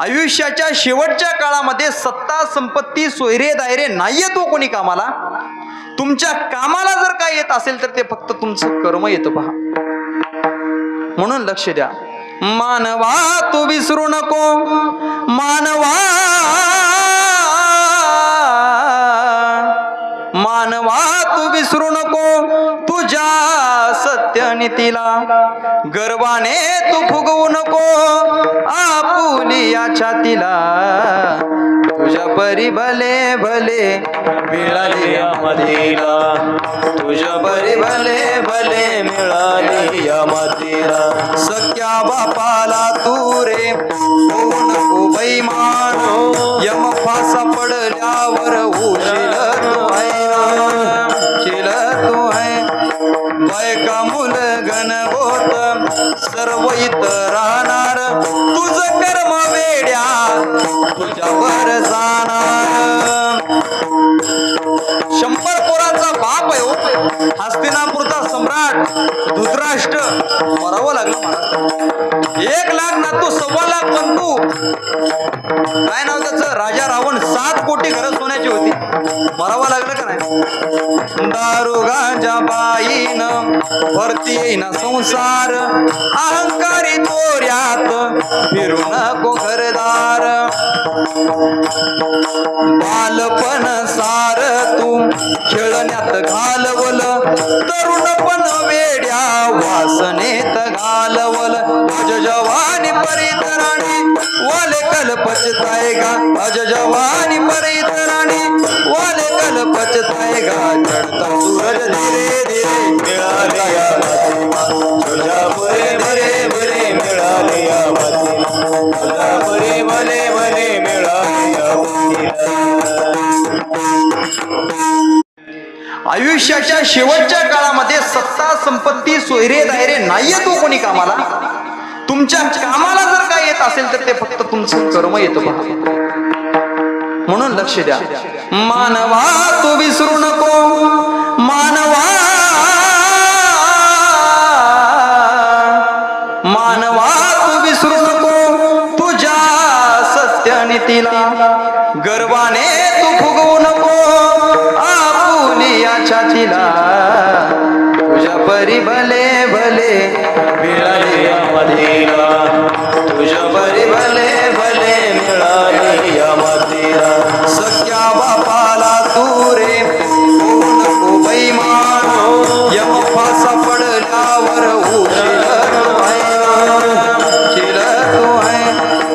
आयुष्याच्या शेवटच्या काळामध्ये सत्ता संपत्ती सोयरे दायरे नाही येतो कोणी कामाला. तुमच्या कामाला जर काय येत असेल तर ते फक्त तुमचं कर्म येतं पहा. म्हणून लक्ष द्या. मानवा तू विसरू नको, मानवा मानवा तू विसरू नको तुझ्या सत्यनीतीला. गर्वाने तू फुगवू नको आपुली या छातीला. तुझ्या परी भले भले मिळाले या मातीला, तुझ्या परी भले भले मिळाले या मातीला. सख्या बापाला तू रे होऊ नको बैमान, यम फासा पडल्यावर उशील तू आहे ना, शील तू आहे. बायका मुल गणगोत सर्व इथं राहणार, तुझं कर्म वेड्या तुझ्यावर जाणार. 100 पोरांचा बाप आहे हो, हस्तिनापूरचा सम्राट धृतराष्ट्र. मरावं लागलं महाराज. 1 लाख नातू 1.25 लाख पंतू. काय नाव त्याचं? राजा रावण. 7 कोटी घरं सोन्याची होती. मरावं लागलं का नाही? दारू गांजा बाईनं भरती येईना संसार, अहंकारी तोऱ्यात फिरू नको घरदार. बालपण सार तू खेळण्यात घालवल, तरुणपण वेड्या वासनेत घालवल. अज जवानी परितराणी वाले कल पचताय गा, अज जवानी परितराणी वाले कल पचताय गा. चढता सूरज धीरे धीरे मिळाले या मातीला, तुझ्या बरे बरे बरे मिळाले या मातीला, तुझ्या बरे भले भले मिळाले या मातीला. आयुष्याच्या शेवटच्या काळामध्ये सत्ता संपत्ती सोयरे दायरे नाही येतो कोणी कामाला. तुमच्या कामाला जर काय येत असेल तर ते फक्त तुमचं कर्म येतं पहा. म्हणून लक्ष द्या. मानवा तू विसरू नको, मानवा मानवा तू विसरू नको तुझ्या सत्यनीतीला. गर्वाने तू फुगवू नको आपुली या छातीला. तुझ्या परी भले भले